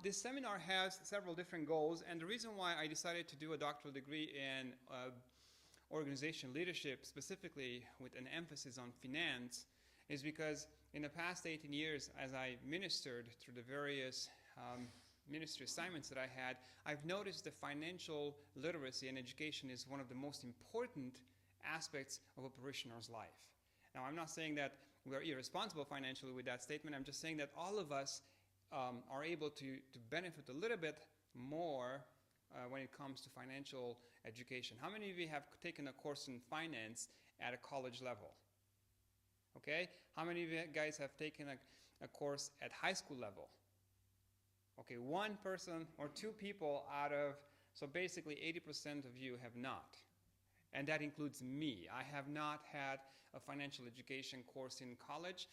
this seminar has several different goals, and the reason why I decided to do a doctoral degree in organization leadership, specifically with an emphasis on finance, is because in the past 18 years, as I ministered through the various ministry assignments that I had, I've noticed that financial literacy and education is one of the most important aspects of a parishioner's life. Now, I'm not saying that we're irresponsible financially with that statement. I'm just saying that all of us are able to benefit a little bit more when it comes to financial education. How many of you have taken a course in finance at a college level? Okay? How many of you guys have taken a course at high school level? Okay, one person or two people out of, so basically 80% of you have not. And that includes me. I have not had a financial education course in college,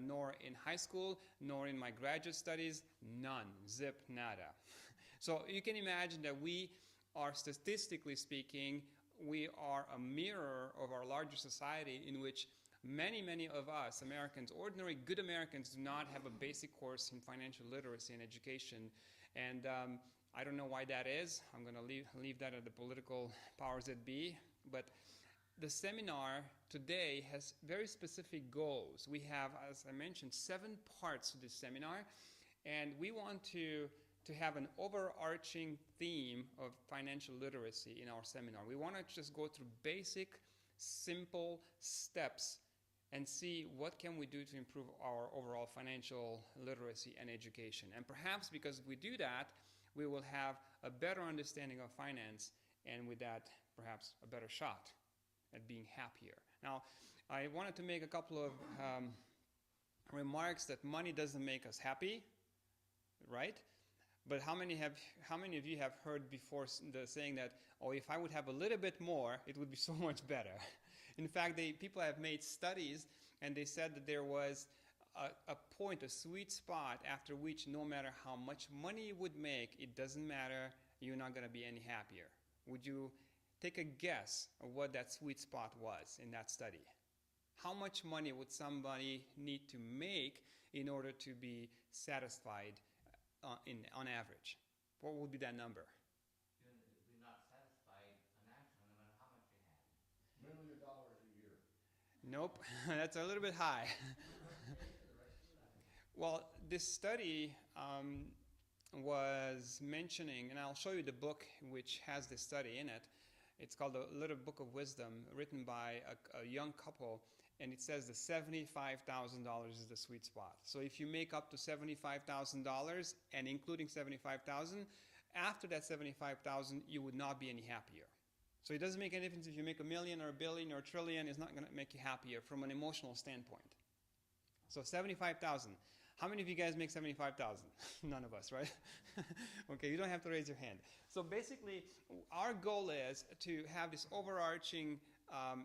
nor in high school, nor in my graduate studies. None. Zip, nada. So you can imagine that we are, statistically speaking, we are a mirror of our larger society in which many of us, Americans, ordinary good Americans, do not have a basic course in financial literacy and education. And I don't know why that is. I'm going to leave that at the political powers that be. But the seminar today has very specific goals. We have, as I mentioned, 7 parts to this seminar. And we want to have an overarching theme of financial literacy in our seminar. We want to just go through basic, simple steps and see what can we do to improve our overall financial literacy and education. And perhaps because we do that, we will have a better understanding of finance, and with that, perhaps a better shot at being happier. Now, I wanted to make a couple of remarks that money doesn't make us happy, right? But how many of you have heard before the saying that, oh, if I would have a little bit more, it would be so much better? In fact, people have made studies, and they said that there was a point, a sweet spot, after which no matter how much money you would make, it doesn't matter, you're not going to be any happier. Would you take a guess of what that sweet spot was in that study? How much money would somebody need to make in order to be satisfied on average? What would be that number? You'd be not satisfied financially no matter how much you had. $1 million a year. Nope, that's a little bit high. Well, this study was mentioning, and I'll show you the book which has this study in it. It's called The Little Book of Wisdom, written by a young couple, and it says that $75,000 is the sweet spot. So if you make up to $75,000, and including $75,000, after that $75,000, you would not be any happier. So it doesn't make any difference if you make $1 million or $1 billion or $1 trillion, it's not going to make you happier from an emotional standpoint. So $75,000. How many of you guys make $75,000? None of us, right? Okay, you don't have to raise your hand. So basically, our goal is to have this overarching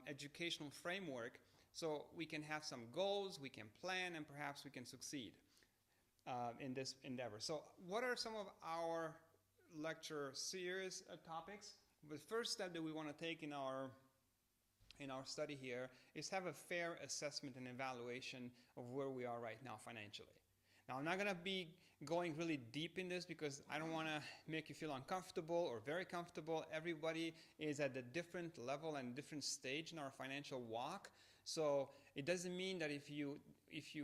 educational framework so we can have some goals, we can plan, and perhaps we can succeed in this endeavor. So what are some of our lecture series topics? The first step that we want to take in our study here is have a fair assessment and evaluation of where we are right now financially. Now, I'm not going to be going really deep in this because I don't want to make you feel uncomfortable or very comfortable. Everybody is at a different level and different stage in our financial walk. So it doesn't mean that if you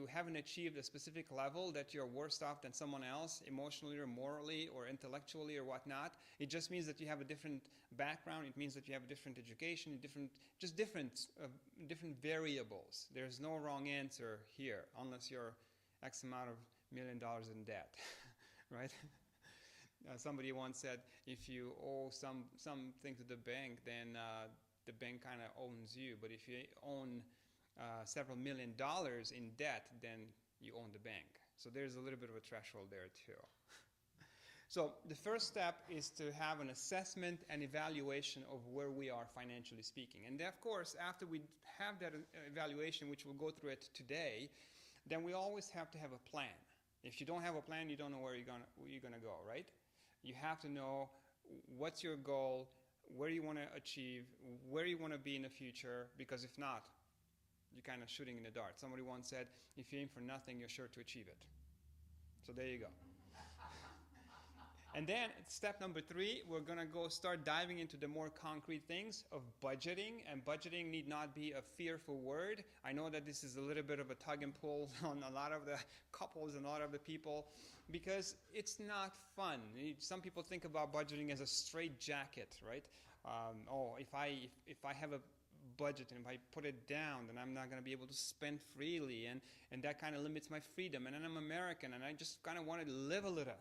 haven't achieved a specific level that you're worse off than someone else emotionally or morally or intellectually or whatnot. It just means that you have a different background. It means that you have a different education, different variables. There's no wrong answer here unless you're X amount of $1 million in debt, right? Somebody once said, if you owe something to the bank, then the bank kind of owns you. But if you own several $1 million in debt, then you own the bank. So there's a little bit of a threshold there too. So the first step is to have an assessment and evaluation of where we are financially speaking. And of course, after we have that evaluation, which we'll go through it today, then we always have to have a plan. If you don't have a plan, you don't know where you're going to go, right? You have to know what's your goal, where you want to achieve, where you want to be in the future, because if not, you're kind of shooting in the dark. Somebody once said, if you aim for nothing, you're sure to achieve it. So there you go. And then step number 3, we're going to go start diving into the more concrete things of budgeting. And budgeting need not be a fearful word. I know that this is a little bit of a tug and pull on a lot of the couples and a lot of the people because it's not fun. Some people think about budgeting as a straitjacket, right? If I have a budget and if I put it down, then I'm not going to be able to spend freely, and that kind of limits my freedom. And then I'm American, and I just kind of want to live a little.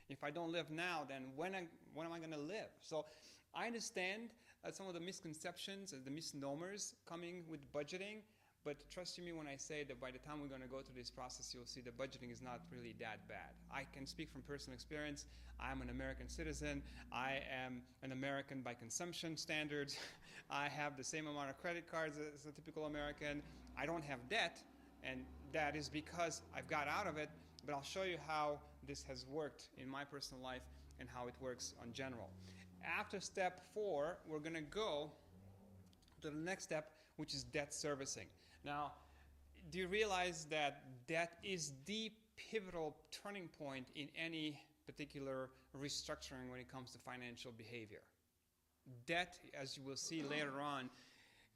If I don't live now, then when am I going to live? So I understand some of the misconceptions, the misnomers coming with budgeting, but trust me when I say that by the time we're going to go through this process, you'll see that budgeting is not really that bad. I can speak from personal experience. I'm an American citizen. I am an American by consumption standards. I have the same amount of credit cards as a typical American. I don't have debt, and that is because I've got out of it, but I'll show you how this has worked in my personal life and how it works in general. After step 4, we're going to go to the next step, which is debt servicing. Now, do you realize that debt is the pivotal turning point in any particular restructuring when it comes to financial behavior? Debt, as you will see later on,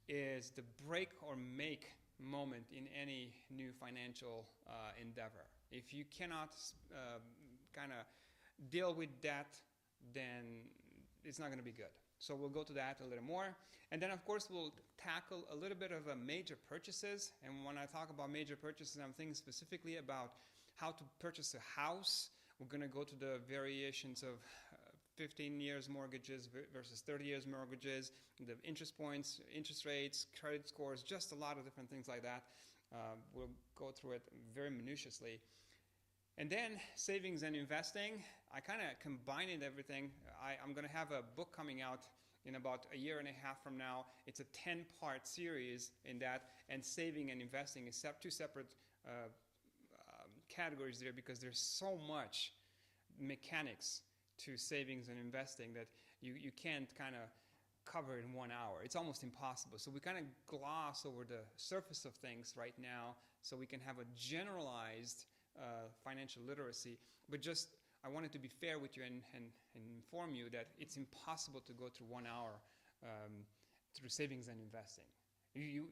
is the break or make moment in any new financial endeavor. If you cannot kind of deal with debt, then it's not going to be good. So we'll go to that a little more. And then, of course, we'll tackle a little bit of major purchases. And when I talk about major purchases, I'm thinking specifically about how to purchase a house. We're going to go to the variations of 15 years mortgages versus 30 years mortgages, the interest points, interest rates, credit scores, just a lot of different things like that. We'll go through it very minutiously. And then savings and investing, I kind of combined everything. I'm going to have a book coming out in about a year and a half from now. It's a 10-part series in that, and saving and investing is two separate categories there because there's so much mechanics to savings and investing that you can't kind of cover in 1 hour. It's almost impossible. So we kind of gloss over the surface of things right now so we can have a generalized financial literacy, but just I wanted to be fair with you and inform you that it's impossible to go through 1 hour through savings and investing. You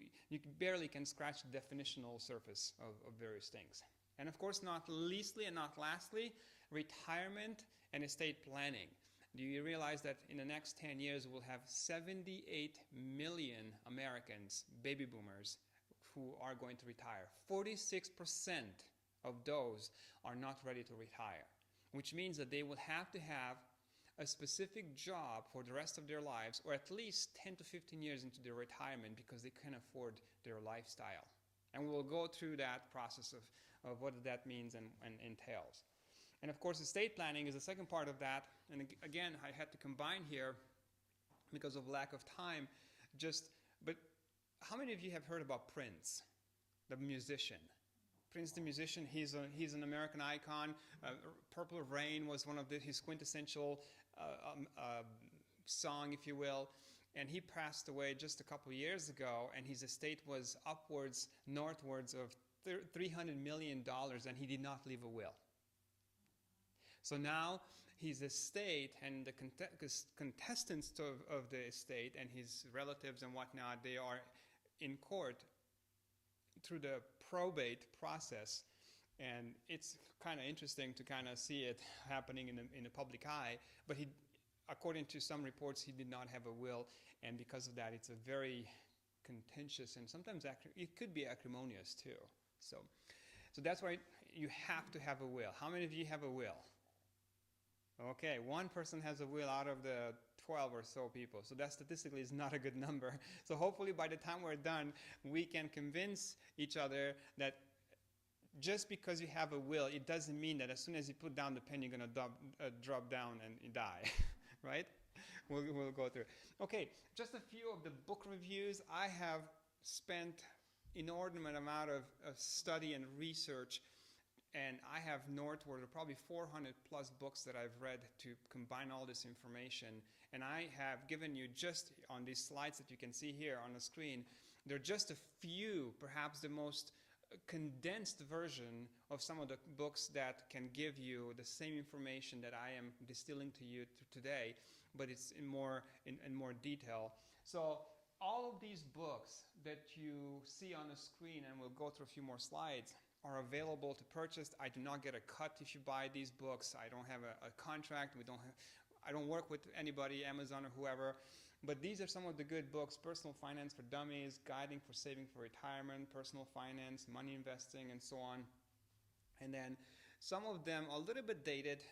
barely can scratch the definitional surface of various things. And of course, not leastly and not lastly, retirement and estate planning. Do you realize that in the next 10 years we'll have 78 million Americans, baby boomers, who are going to retire? 46% of those are not ready to retire, which means that they will have to have a specific job for the rest of their lives, or at least 10 to 15 years into their retirement, because they can afford their lifestyle. And we'll go through that process of what that means and entails. And of course, estate planning is the second part of that. And again, I had to combine here because of lack of time. But how many of you have heard about Prince, the musician? Prince the musician, he's an American icon. Purple Rain was one of his quintessential song, if you will. And he passed away just a couple years ago, and his estate was northwards of $300 million, and he did not leave a will. So now his estate and the contestants of the estate and his relatives and whatnot, they are in court through the probate process, and it's kind of interesting to kind of see it happening in the public eye. But according to some reports, he did not have a will, and because of that, it's a very contentious and sometimes it could be acrimonious too. So that's why you have to have a will. How many of you have a will? Okay, one person has a will out of the 12 or so people. So that statistically is not a good number. So hopefully by the time we're done, we can convince each other that just because you have a will, it doesn't mean that as soon as you put down the pen, you're going to drop down and die, right? We'll go through. Okay, just a few of the book reviews. I have spent inordinate amount of study and research, and I have northward of probably 400 plus books that I've read to combine all this information. And I have given you just on these slides that you can see here on the screen, they're just a few, perhaps the most condensed version of some of the books that can give you the same information that I am distilling to you today, but it's in more detail. So all of these books that you see on the screen, and we'll go through a few more slides, are available to purchase. I do not get a cut if you buy these books. I don't have a contract. I don't work with anybody, Amazon or whoever. But these are some of the good books: Personal Finance for Dummies, Guiding for Saving for Retirement, Personal Finance, Money Investing, and so on. And then some of them are a little bit dated,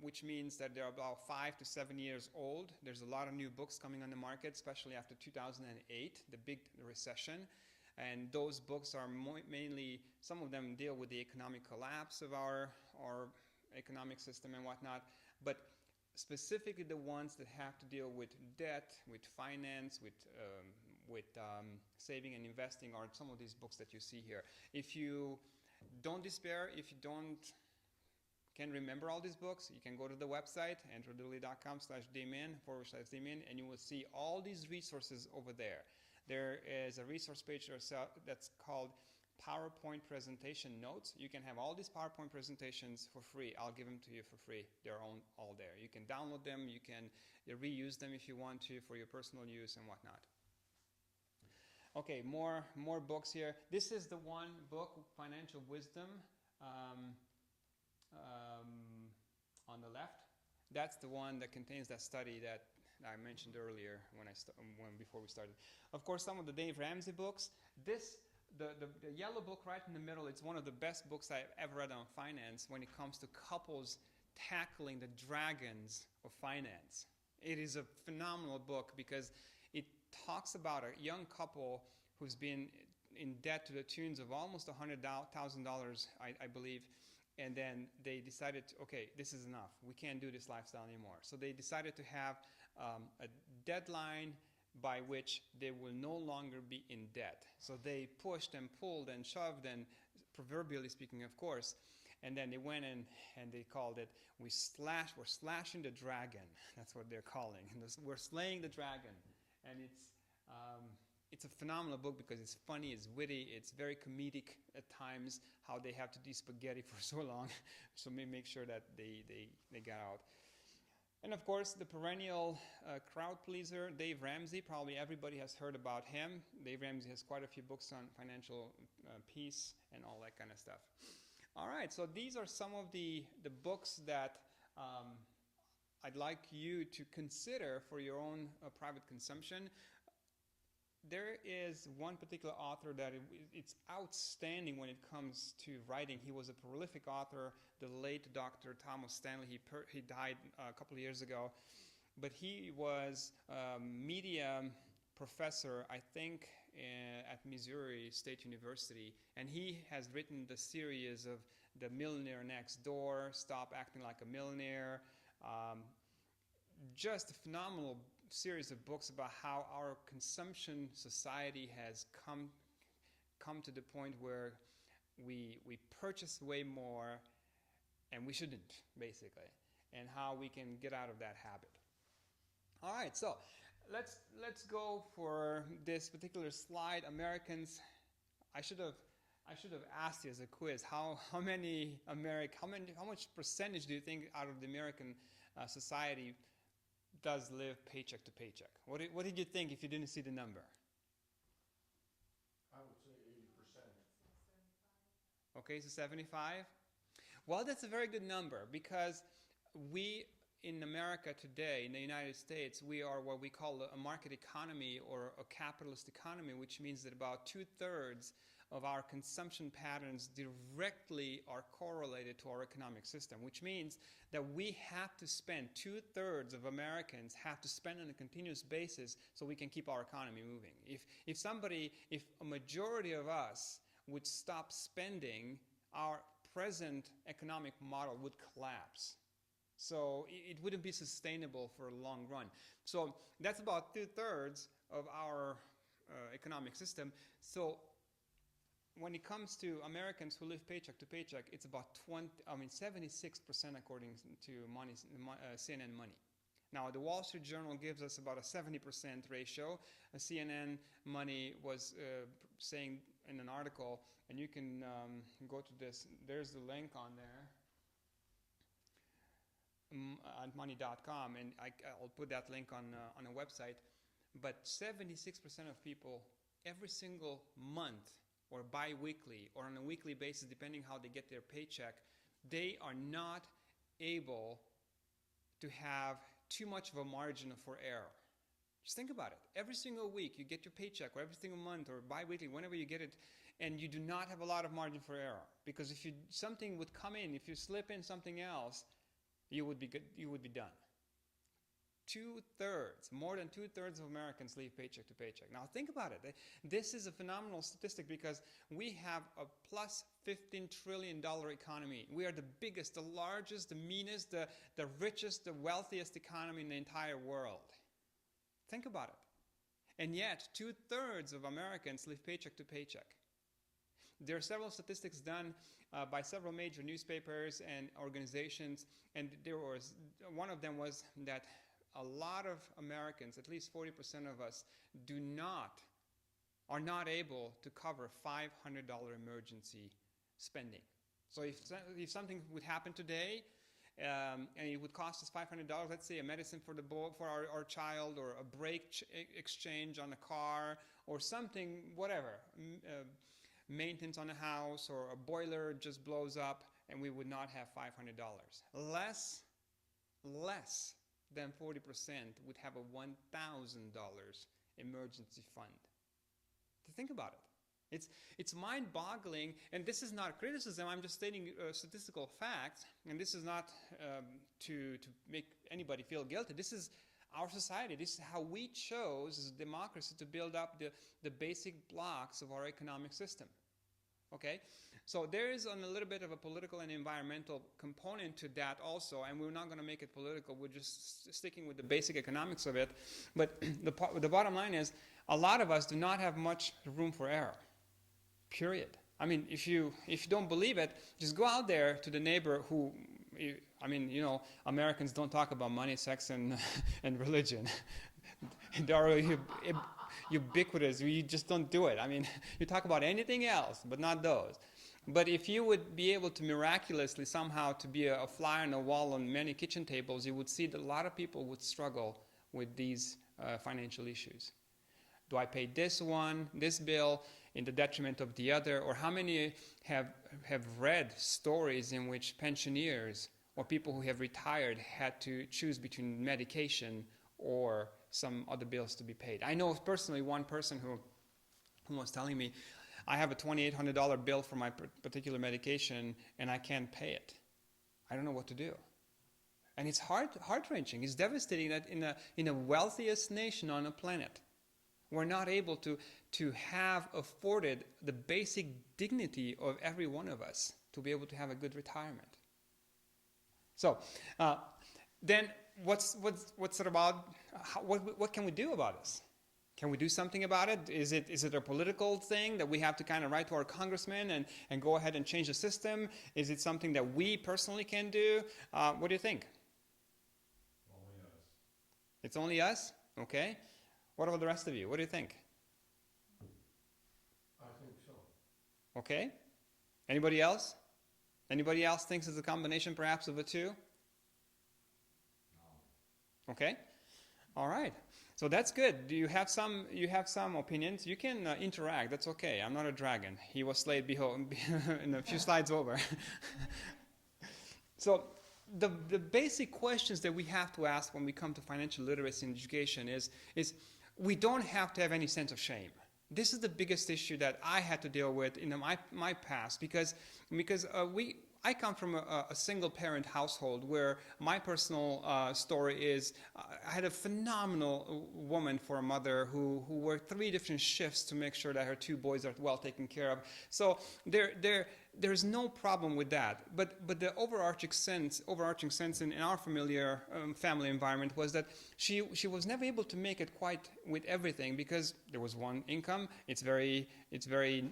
which means that they're about 5 to 7 years old. There's a lot of new books coming on the market, especially after 2008, the big recession. And those books are mainly, some of them deal with the economic collapse of our economic system and whatnot. But specifically the ones that have to deal with debt, with finance, with saving and investing are some of these books that you see here. If you don't despair, if you can't remember all these books, you can go to the website, andrewdooley.com/dmin/dmin, and you will see all these resources over there. There is a resource page that's called PowerPoint Presentation Notes. You can have all these PowerPoint presentations for free. I'll give them to you for free. They're all there. You can download them. You can reuse them if you want to for your personal use and whatnot. Okay, more books here. This is the one book, Financial Wisdom, on the left. That's the one that contains that study that I mentioned earlier before we started. Of course, some of the Dave Ramsey books. The yellow book right in the middle, it's one of the best books I've ever read on finance when it comes to couples tackling the dragons of finance. It is a phenomenal book because it talks about a young couple who's been in debt to the tunes of almost $100,000, I believe. And then they decided, okay, this is enough. We can't do this lifestyle anymore. So they decided to have a deadline by which they will no longer be in debt. So they pushed and pulled and shoved, and proverbially speaking, of course. And then they went in and they called it, we're slashing the dragon. That's what they're calling. We're slaying the dragon. And it's a phenomenal book because it's funny, it's witty, it's very comedic at times, how they have to do spaghetti for so long. So make sure that they got out. And of course, the perennial crowd pleaser, Dave Ramsey. Probably everybody has heard about him. Dave Ramsey has quite a few books on financial peace and all that kind of stuff. All right, so these are some of the books that I'd like you to consider for your own private consumption. There is one particular author that it's outstanding when it comes to writing. He was a prolific author, the late Dr. Thomas Stanley. He died a couple of years ago. But he was a media professor, I think, at Missouri State University. And he has written the series of The Millionaire Next Door, Stop Acting Like a Millionaire. Just a phenomenal series of books about how our consumption society has come to the point where we purchase way more and we shouldn't, basically, and how we can get out of that habit. All right, so let's go for this particular slide. Americans, I should have asked you as a quiz, how much percentage do you think out of the American society does live paycheck to paycheck? What did you think if you didn't see the number? I would say 80%. Okay, so 75? Well, that's a very good number because we in America today, in the United States, we are what we call a market economy or a capitalist economy, which means that about 2/3 of our consumption patterns directly are correlated to our economic system, which means that we have to spend, 2/3 of Americans have to spend on a continuous basis so we can keep our economy moving. If a majority of us would stop spending, our present economic model would collapse. So it wouldn't be sustainable for a long run. So that's about 2/3 of our economic system. So when it comes to Americans who live paycheck to paycheck, it's about 76% according to CNN Money. Now, the Wall Street Journal gives us about a 70% ratio. CNN Money was saying in an article, and you can go to this. There's the link on there at money.com, and I'll put that link on a website. But 76% of people every single month or bi-weekly or on a weekly basis, depending how they get their paycheck, they are not able to have too much of a margin for error. Just think about it. Every single week you get your paycheck, or every single month or bi-weekly, whenever you get it, and you do not have a lot of margin for error. Because if something would come in, if you slip in something else, you would be done. More than two-thirds of Americans live paycheck to paycheck. Now think about it. This is a phenomenal statistic because we have a plus $15 trillion economy. We are the biggest, the largest, the meanest, the richest, the wealthiest economy in the entire world. Think about it. And yet, two-thirds of Americans live paycheck to paycheck. There are several statistics done by several major newspapers and organizations, and one of them was that a lot of Americans, at least 40% of us, are not able to cover $500 emergency spending. So if something would happen today, and it would cost us $500, let's say a medicine for our child, or a brake exchange on a car, or something, whatever, maintenance on a house, or a boiler just blows up, and we would not have $500. Less than 40% would have a $1,000 emergency fund. To think about it. It's mind-boggling, and this is not criticism, I'm just stating statistical facts, and this is not to make anybody feel guilty. This is our society. This is how we chose as a democracy to build up the basic blocks of our economic system. Okay? So there is a little bit of a political and environmental component to that also, and we're not going to make it political. We're just sticking with the basic economics of it. But the bottom line is, a lot of us do not have much room for error. Period. I mean, if you don't believe it, just go out there to the neighbor who, Americans don't talk about money, sex, and religion. They are ubiquitous. You just don't do it. I mean, you talk about anything else, but not those. But if you would be able to miraculously somehow to be a fly on the wall on many kitchen tables, you would see that a lot of people would struggle with these financial issues. Do I pay this bill in the detriment of the other? Or how many have read stories in which pensioners or people who have retired had to choose between medication or some other bills to be paid? I know personally one person who was telling me, I have a $2,800 bill for my particular medication and I can't pay it. I don't know what to do. And it's heart-wrenching. It's devastating that in the wealthiest nation on the planet, we're not able to have afforded the basic dignity of every one of us to be able to have a good retirement. So then what's it about? What can we do about this? Can we do something about it? Is it a political thing that we have to kind of write to our congressman and go ahead and change the system? Is it something that we personally can do? What do you think? Only us. It's only us? Okay. What about the rest of you? What do you think? I think so. Okay. Anybody else? Anybody else thinks it's a combination perhaps of the two? No. Okay. All right. So that's good. Do you have some opinions? You can interact. That's okay. I'm not a dragon. He was slayed in a few slides over. So the basic questions that we have to ask when we come to financial literacy and education is we don't have to have any sense of shame. This is the biggest issue that I had to deal with in my past because I come from a single-parent household where my personal story is I had a phenomenal woman for a mother who worked 3 different shifts to make sure that her 2 boys are well taken care of. So there's no problem with that. But the overarching sense in our familiar family environment was that she was never able to make it quite with everything, because there was one income. It's very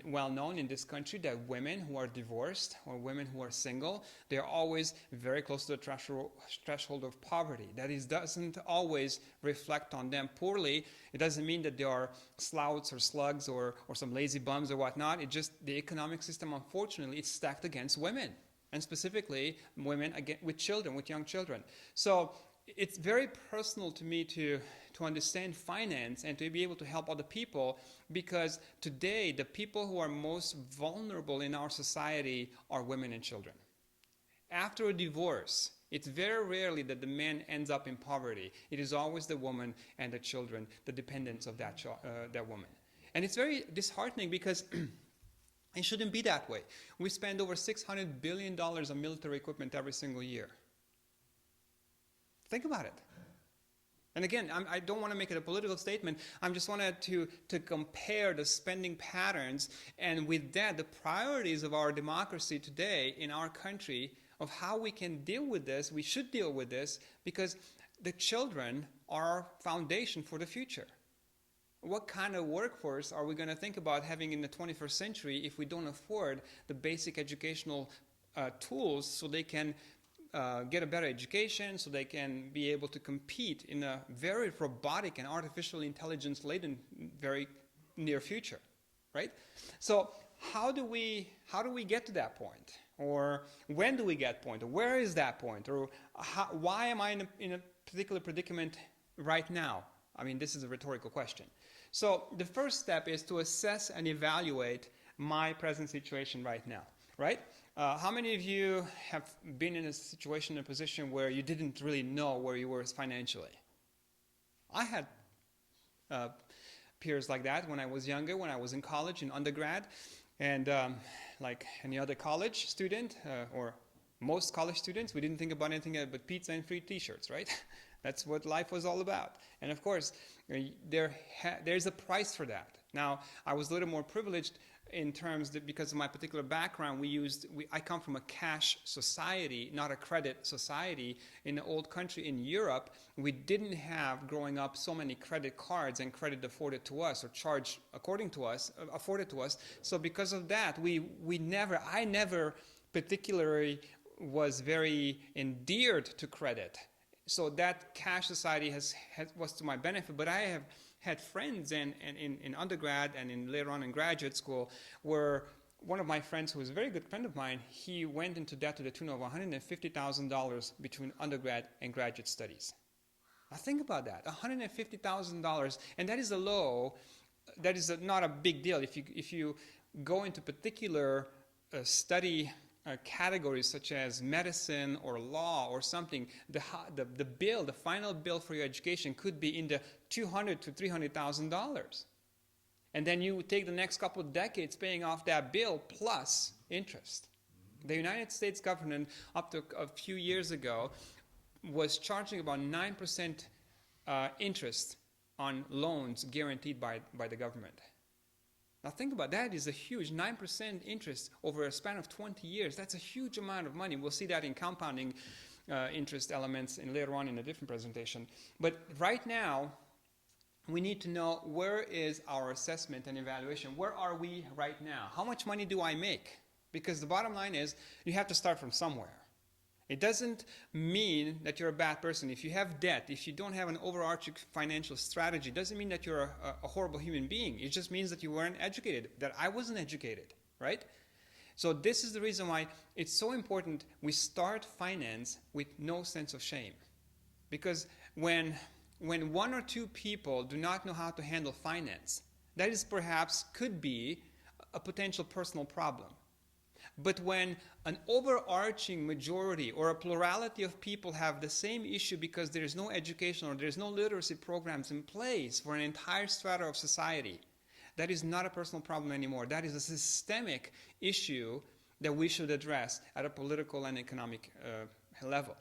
well known in this country that women who are divorced or women who are single, they are always very close to the threshold of poverty. That is, doesn't always reflect on them poorly. It doesn't mean that they are slouts or slugs or some lazy bums or whatnot. It just, the economic system, unfortunately, it's stacked against women, and specifically women with children, with young children. So it's very personal to me to understand finance and to be able to help other people, because today the people who are most vulnerable in our society are women and children. After a divorce, it's very rarely that the man ends up in poverty. It is always the woman and the children, the dependents of that woman. And it's very disheartening, because it shouldn't be that way. We spend over $600 billion on military equipment every single year. Think about it. And again, I don't want to make it a political statement. I just wanted to compare the spending patterns, and with that, the priorities of our democracy today in our country, of how we can deal with this. We should deal with this, because the children are our foundation for the future. What kind of workforce are we going to think about having in the 21st century if we don't afford the basic educational tools so they can get a better education, so they can be able to compete in a very robotic and artificial intelligence-laden very near future, right? So how do we get to that point? Or when do we get point? Or where is that point? Or why am I in a particular predicament right now? I mean, this is a rhetorical question. So the first step is to assess and evaluate my present situation right now, right? How many of you have been in a situation, a position where you didn't really know where you were financially? I had peers like that when I was younger, when I was in college, in undergrad, and like any other college student, or most college students, we didn't think about anything but pizza and free t-shirts, right? That's what life was all about. And of course, there's a price for that. Now, I was a little more privileged in terms that because of my particular background, I come from a cash society, not a credit society. In the old country in Europe, we didn't have, growing up, so many credit cards and credit afforded to us or charged according to us, afforded to us. So because of that, I never particularly was very endeared to credit. So that cash society was to my benefit, but I have had friends in undergrad and later on in graduate school where one of my friends, who was a very good friend of mine, he went into debt to the tune of $150,000 between undergrad and graduate studies. Now think about that, $150,000, and that is a low, that is not a big deal. If you go into particular study categories such as medicine or law or something, the final bill for your education could be in the $200,000 to $300,000, and then you take the next couple of decades paying off that bill plus interest. The United States government, up to a few years ago, was charging about 9% interest on loans guaranteed by the government. Now think about that. Is a huge 9% interest over a span of 20 years. That's a huge amount of money. We'll see that in compounding interest elements later on in a different presentation. But right now, we need to know, where is our assessment and evaluation? Where are we right now? How much money do I make? Because the bottom line is, you have to start from somewhere. It doesn't mean that you're a bad person. If you have debt, if you don't have an overarching financial strategy, it doesn't mean that you're a horrible human being. It just means that you weren't educated, that I wasn't educated, right? So this is the reason why it's so important we start finance with no sense of shame. Because when one or two people do not know how to handle finance, that is could be a potential personal problem. But when an overarching majority or a plurality of people have the same issue because there is no education or there is no literacy programs in place for an entire strata of society, that is not a personal problem anymore. That is a systemic issue that we should address at a political and economic level.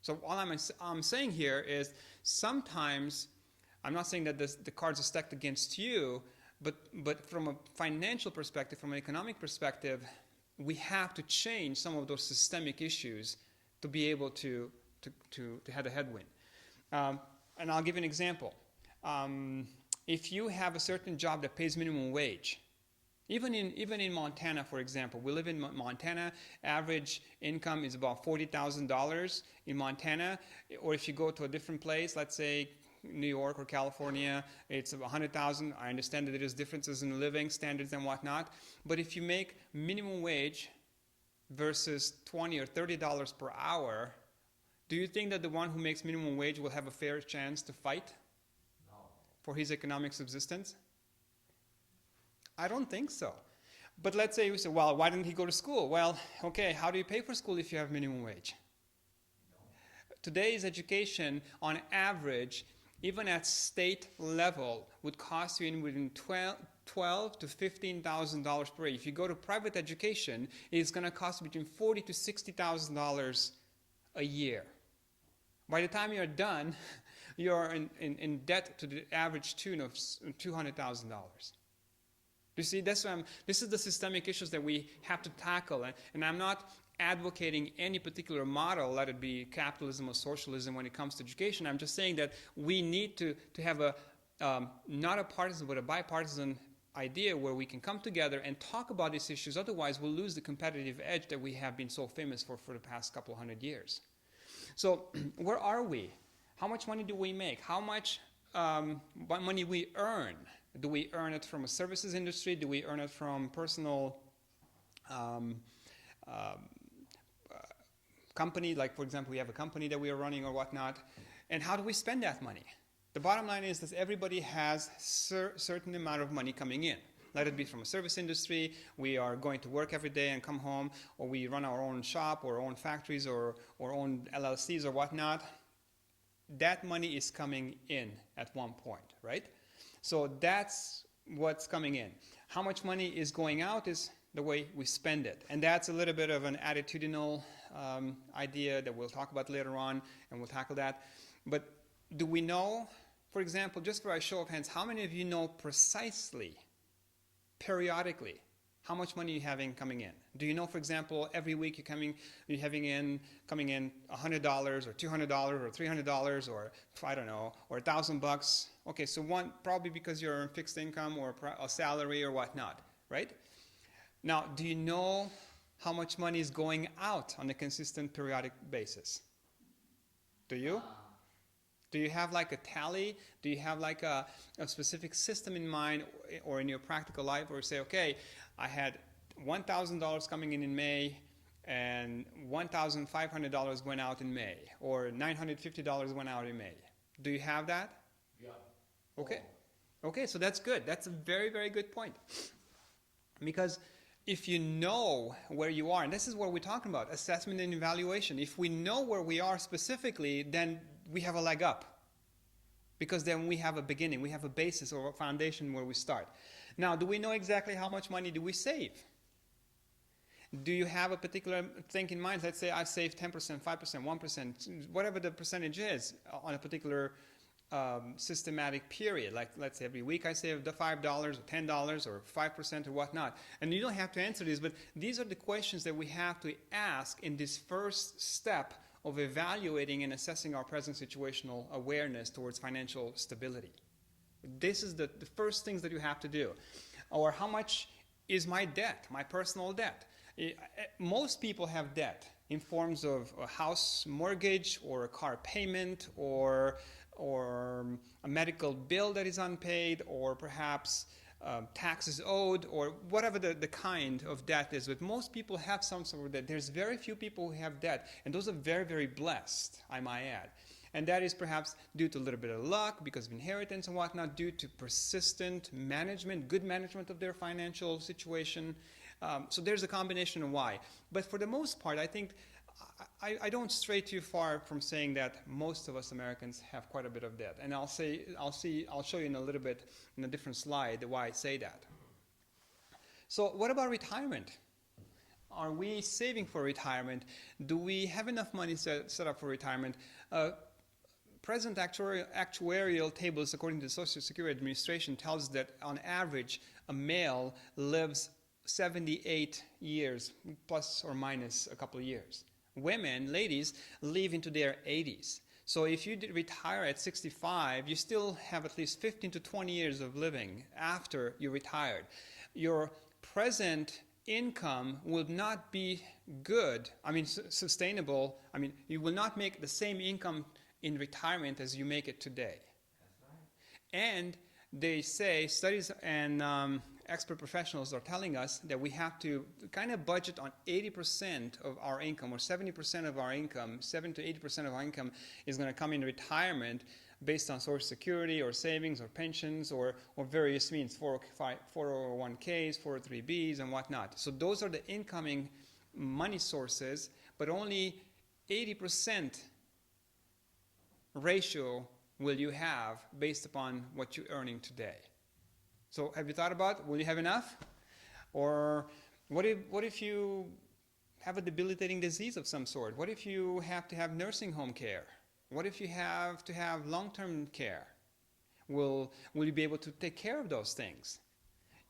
So all I'm saying here is, sometimes, I'm not saying that the cards are stacked against you, but from a financial perspective, from an economic perspective, we have to change some of those systemic issues to be able to have a headwind. And I'll give you an example. If you have a certain job that pays minimum wage, even in Montana, for example, we live in Montana, average income is about $40,000 in Montana, or if you go to a different place, let's say New York or California, it's $100,000. I understand that there is differences in living standards and whatnot, but if you make minimum wage versus $20 or $30 per hour, do you think that the one who makes minimum wage will have a fair chance to fight No. for his economic subsistence? I don't think so. But let's say we say, well, why didn't he go to school? Well, okay, how do you pay for school if you have minimum wage? Today's education, on average, even at state level, would cost you in $12,000 to $15,000 per year. If you go to private education, it's going to cost between $40,000 to $60,000 a year. By the time you're done, you're in debt to the average tune of $200,000. You see, this is the systemic issues that we have to tackle, and I'm not advocating any particular model, let it be capitalism or socialism when it comes to education. I'm just saying that we need to have a not a partisan but a bipartisan idea where we can come together and talk about these issues. Otherwise, we'll lose the competitive edge that we have been so famous for the past couple hundred years. So where are we? How much money do we make? How much money we earn? Do we earn it from a services industry? Do we earn it from personal company? Like, for example, we have a company that we are running or whatnot. And how do we spend that money? The bottom line is that everybody has certain amount of money coming in. Let it be from a service industry, we are going to work every day and come home, or we run our own shop or own factories or own LLCs or whatnot. That money is coming in at one point, right? So that's what's coming in. How much money is going out is the way we spend it. And that's a little bit of an attitudinal idea that we'll talk about later on, and we'll tackle that. But do we know, for example, just for a show of hands, how many of you know precisely, periodically, how much money you're having coming in? Do you know, for example, every week you're coming in $100 or $200 or $300 or I don't know, or $1,000? Okay, so one, probably because you're on fixed income or a salary or whatnot, right? Now, do you know how much money is going out on a consistent periodic basis? Do you? Do you have like a tally? Do you have like a specific system in mind or in your practical life where you say, okay, I had $1,000 coming in May and $1,500 went out in May, or $950 went out in May. Do you have that? Yeah. Okay. Okay, so that's good. That's a very, very good point. Because if you know where you are, and this is what we're talking about, assessment and evaluation. If we know where we are specifically, then we have a leg up. Because then we have a beginning, we have a basis or a foundation where we start. Now, do we know exactly how much money do we save? Do you have a particular thing in mind? Let's say I save 10%, 5%, 1%, whatever the percentage is on a particular systematic period. Like, let's say every week I save the $5 or $10 or 5% or whatnot. And you don't have to answer these, but these are the questions that we have to ask in this first step of evaluating and assessing our present situational awareness towards financial stability. This is the first things that you have to do. Or how much is my debt, my personal debt? Most people have debt in forms of a house mortgage or a car payment or a medical bill that is unpaid, or perhaps taxes owed, or whatever the kind of debt is. But most people have some sort of debt. There's very few people who have debt, and those are very, very blessed, I might add. And that is perhaps due to a little bit of luck, because of inheritance and whatnot, due to persistent management, good management of their financial situation. So there's a combination of why. But for the most part, I think I don't stray too far from saying that most of us Americans have quite a bit of debt. And I'll show you in a little bit in a different slide why I say that. So what about retirement? Are we saving for retirement? Do we have enough money set up for retirement? Present actuarial tables, according to the Social Security Administration, tells us that on average, a male lives 78 years, plus or minus a couple of years. Women, ladies, live into their 80s. So if you retire at 65, you still have at least 15 to 20 years of living after you retired. Your present income will not be good, sustainable. You will not make the same income in retirement as you make it today. That's right. And they say, studies and expert professionals are telling us that we have to kind of budget on 80% of our income, or 70% of our income, 70 to 80% of our income is going to come in retirement based on Social Security or savings or pensions or various means, 401ks, 403bs, and whatnot. So those are the incoming money sources, but only 80% ratio will you have based upon what you're earning today. So have you thought about, will you have enough? Or what if you have a debilitating disease of some sort? What if you have to have nursing home care? What if you have to have long-term care? Will you be able to take care of those things?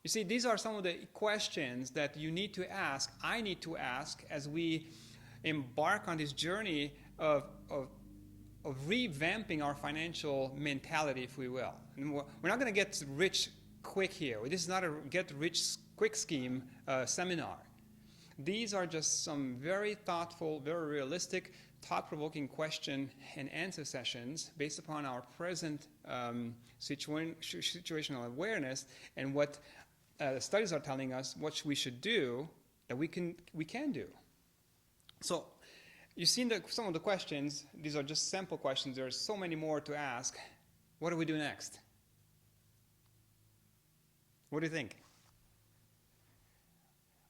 You see, these are some of the questions that you need to ask, I need to ask, as we embark on this journey of revamping our financial mentality, if we will. And we're not going to get rich quick here. This is not a get-rich-quick scheme seminar. These are just some very thoughtful, very realistic, thought-provoking question and answer sessions based upon our present situational awareness and what the studies are telling us what we should do that we can do. So you've seen some of the questions. These are just sample questions. There's so many more to ask. What do we do next? What do you think?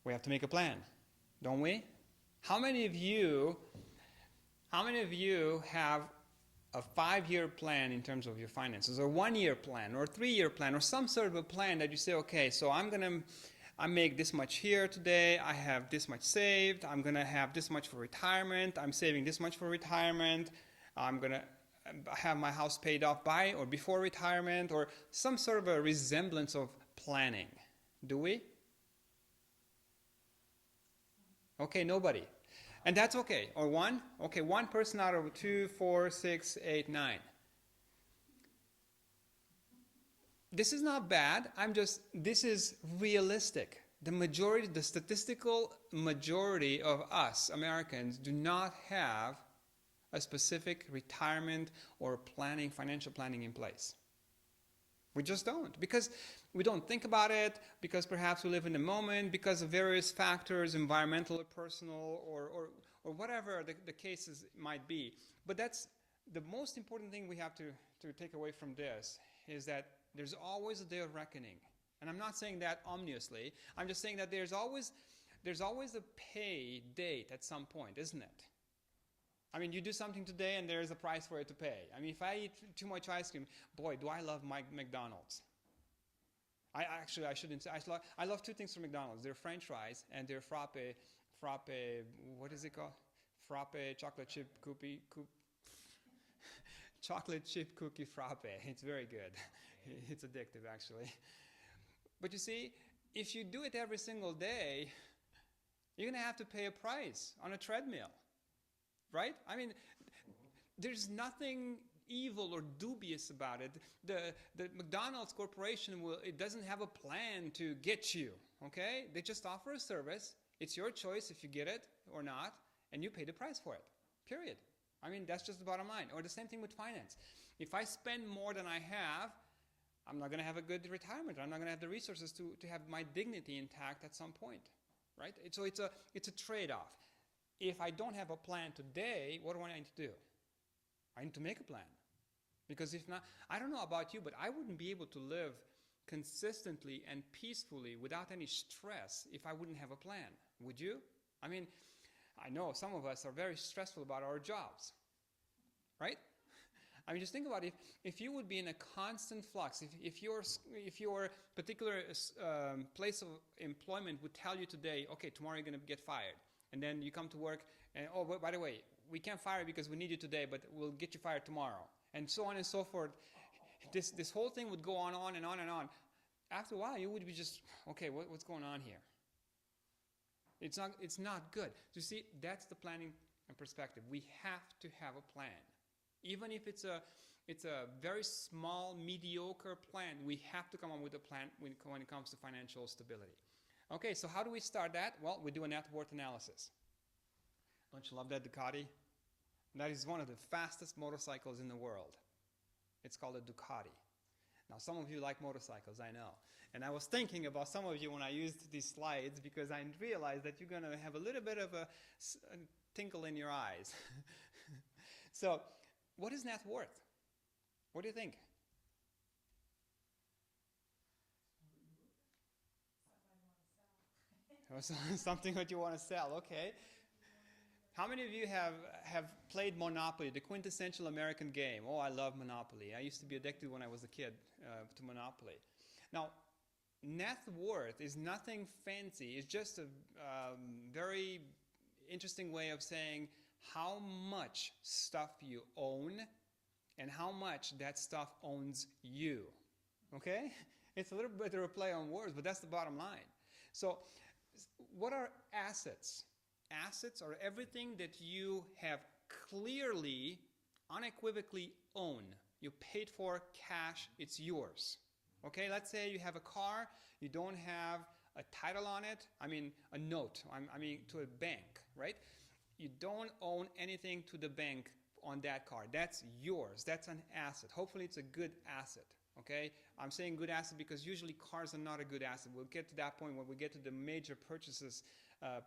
We have to make a plan, don't we? How many of you have a 5-year plan in terms of your finances, or 1-year plan, or a 3-year plan, or some sort of a plan that you say, okay, so I make this much here today, I have this much saved, I'm going to have this much for retirement, I'm saving this much for retirement, I'm going to have my house paid off by or before retirement, or some sort of a resemblance of planning. Do we? Okay, nobody. And that's okay. Or one? Okay, one person out of 2, 4, 6, 8, 9. This is not bad. This is realistic. The statistical majority of us Americans do not have a specific retirement or financial planning in place. We just don't, because we don't think about it, because perhaps we live in the moment, because of various factors, environmental or personal, or whatever the cases might be. But that's the most important thing we have to take away from this, is that there's always a day of reckoning. And I'm not saying that ominously. I'm just saying that there's always a pay date at some point, isn't it? You do something today and there's a price for it to pay. if I eat too much ice cream, boy, do I love McDonald's. I shouldn't say. I love 2 things from McDonald's. Their French fries and their frappe, what is it called? Frappe chocolate chip cookie, chocolate chip cookie frappe. It's very good. It's addictive, actually. But you see, if you do it every single day, you're going to have to pay a price on a treadmill. Right? There's nothing evil or dubious about it. The McDonald's Corporation doesn't have a plan to get you. Okay? They just offer a service. It's your choice if you get it or not, and you pay the price for it. Period. That's just the bottom line. Or the same thing with finance. If I spend more than I have, I'm not going to have a good retirement. I'm not going to have the resources to have my dignity intact at some point. Right? So it's a trade-off. If I don't have a plan today, what do I need to do? I need to make a plan. Because if not, I don't know about you, but I wouldn't be able to live consistently and peacefully without any stress if I wouldn't have a plan. Would you? I know some of us are very stressful about our jobs. Right? Just think about it. If you would be in a constant flux, if your particular place of employment would tell you today, okay, tomorrow you're going to get fired. And then you come to work and, oh, by the way, we can't fire you because we need you today, but we'll get you fired tomorrow. And so on and so forth. This whole thing would go on and on and on. After a while, you would be just, okay, what's going on here? It's not good. You see, that's the planning and perspective. We have to have a plan. Even if it's a very small, mediocre plan, we have to come up with a plan when it comes to financial stability. Okay, so how do we start that? Well, we do a net worth analysis. Don't you love that Ducati? That is one of the fastest motorcycles in the world. It's called a Ducati. Now, some of you like motorcycles, I know. And I was thinking about some of you when I used these slides because I realized that you're going to have a little bit of a tinkle in your eyes. So, what is net worth? What do you think? Something that you want to sell, okay. How many of you have played Monopoly, the quintessential American game? Oh, I love Monopoly. I used to be addicted when I was a kid to Monopoly. Now, net worth is nothing fancy. It's just a very interesting way of saying how much stuff you own and how much that stuff owns you. Okay? It's a little bit of a play on words, but that's the bottom line. So, what are assets? Assets are everything that you have clearly, unequivocally own. You paid for cash, it's yours. Okay, let's say you have a car, you don't have a title on it, I mean a note, I mean to a bank, right? You don't own anything to the bank on that car. That's yours, that's an asset. Hopefully it's a good asset. Okay, I'm saying good asset because usually cars are not a good asset. We'll get to that point when we get to the major purchases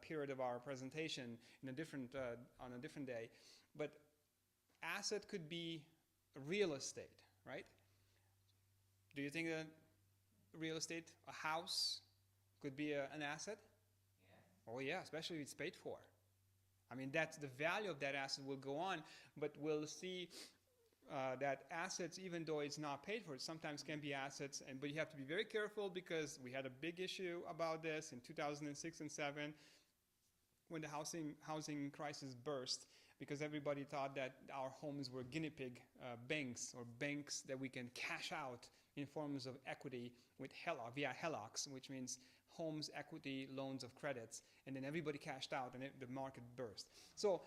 period of our presentation in a different on a different day. But asset could be real estate, right? Do you think that real estate, a house, could be an asset? Yeah. Oh yeah, especially if it's paid for. I mean, that's the value of that asset will go on, but we'll see that assets, even though it's not paid for, sometimes can be assets. But you have to be very careful because we had a big issue about this in 2006 and 2007 when the housing crisis burst, because everybody thought that our homes were guinea pig banks, or banks that we can cash out in forms of equity with via HELOCs, which means homes equity loans of credits, and then everybody cashed out and the market burst. So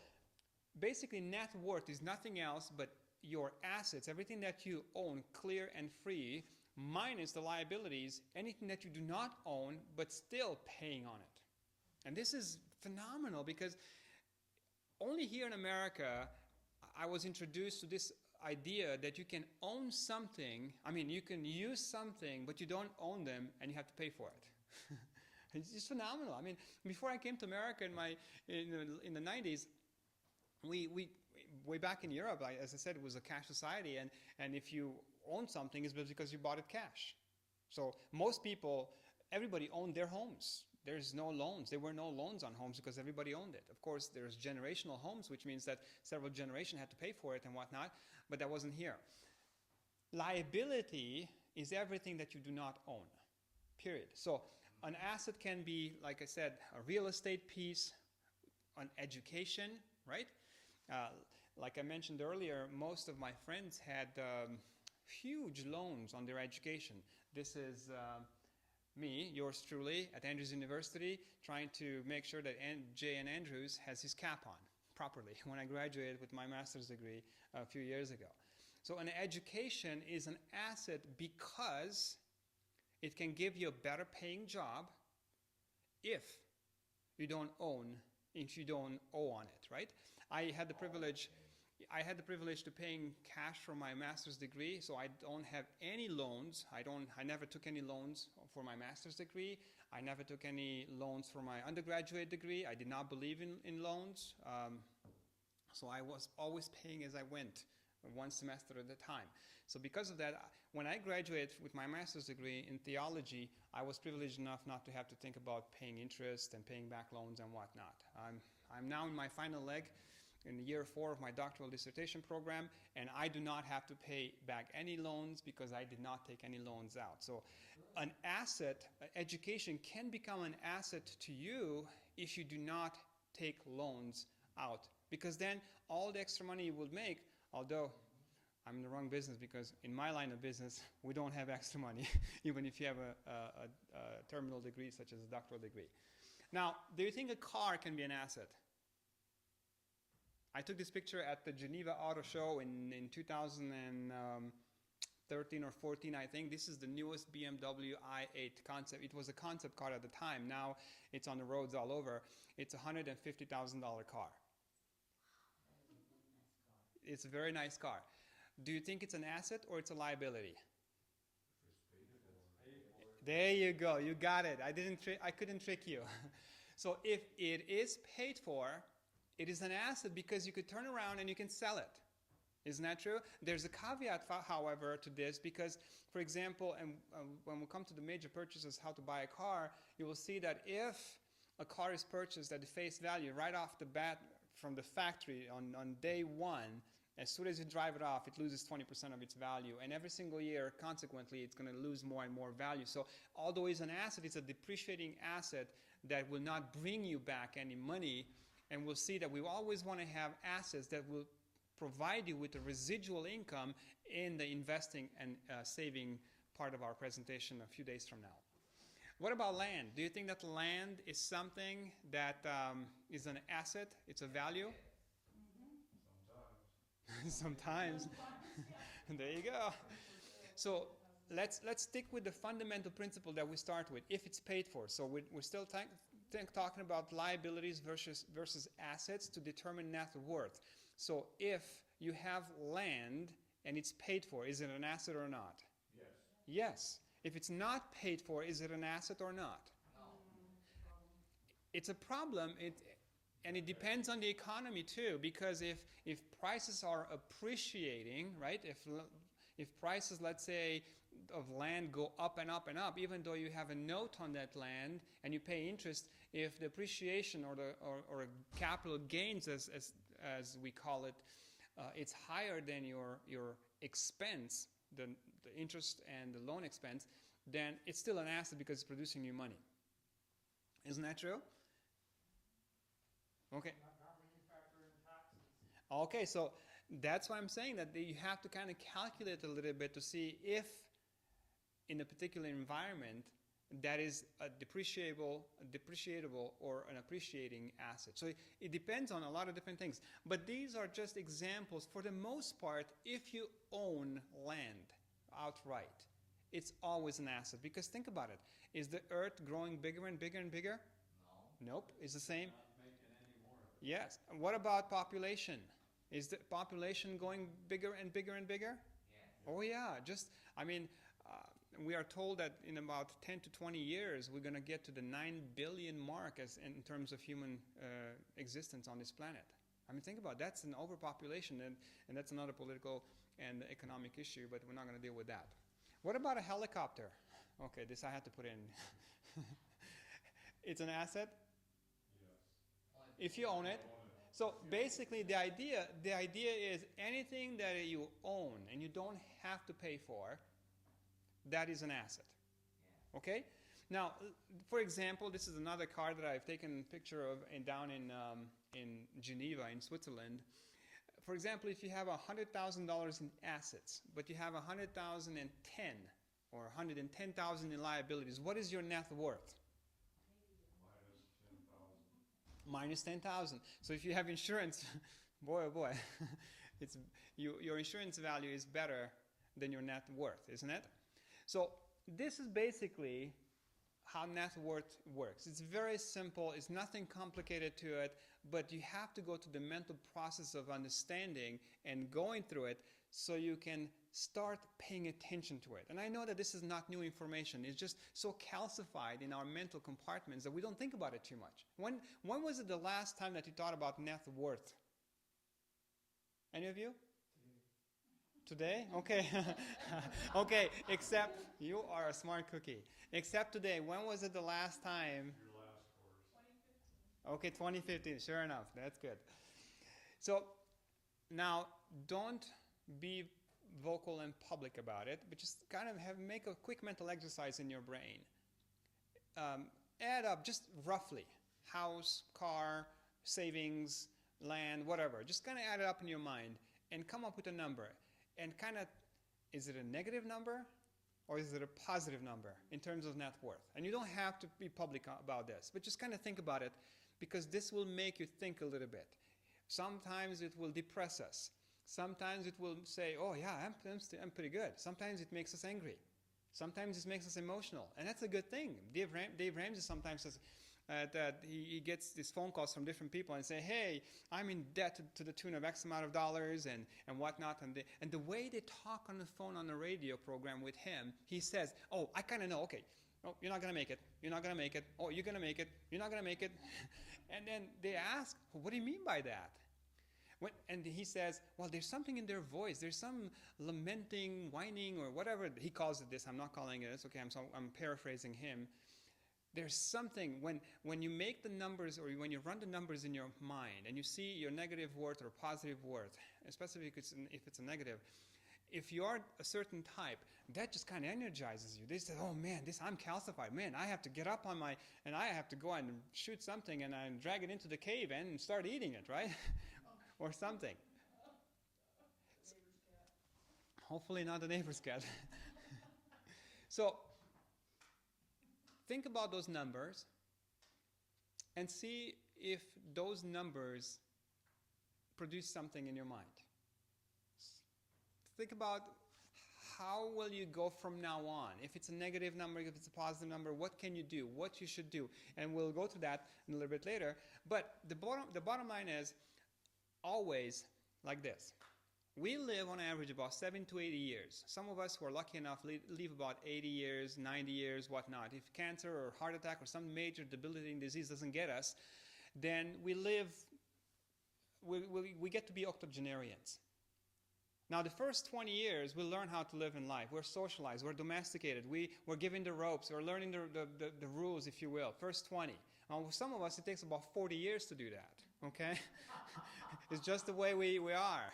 basically net worth is nothing else but your assets, everything that you own clear and free, minus the liabilities, anything that you do not own but still paying on it. And this is phenomenal because only here in America I was introduced to this idea that you can own something, I mean you can use something but you don't own them and you have to pay for it. It's just phenomenal. I mean, before I came to America in the 90s, we way back in Europe, as I said, it was a cash society, and if you own something, it's because you bought it cash. So most people, everybody owned their homes. There's no loans. There were no loans on homes because everybody owned it. Of course, there's generational homes, which means that several generations had to pay for it and whatnot, but that wasn't here. Liability is everything that you do not own, period. So an asset can be, like I said, a real estate piece, an education, right? Like I mentioned earlier, most of my friends had huge loans on their education. This is me, yours truly, at Andrews University, trying to make sure that J.N. Andrews has his cap on properly when I graduated with my master's degree a few years ago. So an education is an asset because it can give you a better paying job if you don't owe on it, right? I had the privilege to paying cash for my master's degree, so I don't have any loans. I never took any loans for my master's degree. I never took any loans for my undergraduate degree. I did not believe in loans. So I was always paying as I went, one semester at a time. So because of that, when I graduated with my master's degree in theology, I was privileged enough not to have to think about paying interest and paying back loans and whatnot. I'm now in my final leg in year 4 of my doctoral dissertation program, and I do not have to pay back any loans because I did not take any loans out. So an asset, education can become an asset to you if you do not take loans out, because then all the extra money you will make, although I'm in the wrong business because in my line of business, we don't have extra money, even if you have a terminal degree such as a doctoral degree. Now, do you think a car can be an asset? I took this picture at the Geneva Auto Show in 2013 or 14, I think. This is the newest BMW i8 concept. It was a concept car at the time. Now it's on the roads all over. It's a $150,000 car. It's a very nice car. Do you think it's an asset or it's a liability? There you go. You got it. I couldn't trick you. So if it is paid for, it is an asset because you could turn around and you can sell it. Isn't that true? There's a caveat, however, to this because, for example, and when we come to the major purchases, how to buy a car, you will see that if a car is purchased at the face value right off the bat from the factory on day one, as soon as you drive it off, it loses 20% of its value. And every single year, consequently, it's going to lose more and more value. So although it's an asset, it's a depreciating asset that will not bring you back any money. And we'll see that we always want to have assets that will provide you with a residual income in the investing and saving part of our presentation a few days from now. What about land? Do you think that land is something that is an asset? It's a value? Sometimes. There you go. So let's stick with the fundamental principle that we start with. If it's paid for, so we're still talking about liabilities versus assets to determine net worth. So if you have land and it's paid for, is it an asset or not? Yes. Yes. If it's not paid for, is it an asset or not? No. It's a problem. And it depends on the economy too, because if prices are appreciating, right? If prices, let's say, of land go up and up and up, even though you have a note on that land and you pay interest, if the appreciation or capital gains, as we call it, it's higher than your expense, the interest and the loan expense, then it's still an asset because it's producing you money. Isn't that true? Okay. Not when you factor in taxes. Okay, so that's why I'm saying that you have to kind of calculate a little bit to see if in a particular environment that is a depreciable or an appreciating asset. So it depends on a lot of different things. But these are just examples. For the most part, if you own land outright, it's always an asset. Because think about it. Is the earth growing bigger and bigger and bigger? No. Nope. It's the same. Not making any more of it. Yes. And what about population? Is the population going bigger and bigger and bigger? Yes. Oh yeah. We are told that in about 10 to 20 years, we're going to get to the 9 billion mark in terms of human existence on this planet. I mean, think about it. That's an overpopulation, and that's another political and economic issue, but we're not going to deal with that. What about a helicopter? Okay, this I had to put in. It's an asset Yes. if you own it. So basically, the idea is anything that you own and you don't have to pay for, that is an asset. Yeah. Okay? Now, for example, this is another car that I've taken a picture of down in Geneva, in Switzerland. For example, if you have $100,000 in assets, but you have 100,010 or 110,000 in liabilities, what is your net worth? Minus 10,000. Minus 10,000. So if you have insurance, boy oh boy, your insurance value is better than your net worth, isn't it? So this is basically how net worth works. It's very simple. It's nothing complicated to it, but you have to go to the mental process of understanding and going through it so you can start paying attention to it. And I know that this is not new information. It's just so calcified in our mental compartments that we don't think about it too much. When was it the last time that you thought about net worth? Any of you? Today? Okay. Okay, except you are a smart cookie. Except today, when was it the last time? Your last course. 2015. Okay, 2015, sure enough. That's good. So now don't be vocal and public about it, but just kind of make a quick mental exercise in your brain. Add up just roughly house, car, savings, land, whatever. Just kind of add it up in your mind and come up with a number. And kind of, is it a negative number? or is it a positive number in terms of net worth? And you don't have to be public about this, but just kind of think about it, because this will make you think a little bit. Sometimes it will depress us. Sometimes it will say, oh yeah, I'm pretty good. Sometimes it makes us angry. Sometimes it makes us emotional, and that's a good thing. Dave Ramsey sometimes says that he gets these phone calls from different people and say, hey, I'm in debt to the tune of X amount of dollars and whatnot. And the way they talk on the phone on the radio program with him, he says, oh, I kind of know, okay, oh, you're not going to make it. You're not going to make it. Oh, you're going to make it. You're not going to make it. And then they ask, well, what do you mean by that? And he says, well, there's something in their voice. There's some lamenting, whining, or whatever. He calls it this. I'm not calling it this. Okay, I'm paraphrasing him. There's something, when you make the numbers, or when you run the numbers in your mind, and you see your negative worth or positive worth, especially if it's a negative, if you are a certain type, that just kind of energizes you. They say, oh man, I'm calcified. Man, I have to get up and I have to go and shoot something and drag it into the cave and start eating it, right? Or something. Hopefully not the neighbor's cat. So, think about those numbers and see if those numbers produce something in your mind. Think about how will you go from now on. If it's a negative number, if it's a positive number, what can you do? What you should do? And we'll go to that a little bit later. But the bottom line is, always like this. We live on average about 7 to 80 years. Some of us who are lucky enough live about 80 years, 90 years, whatnot. If cancer or heart attack or some major debilitating disease doesn't get us, then we get to be octogenarians. Now, the first 20 years, we learn how to live in life. We're socialized. We're domesticated. We're given the ropes. We're learning the rules, if you will. First 20. Now, some of us, it takes about 40 years to do that, okay? It's just the way we are.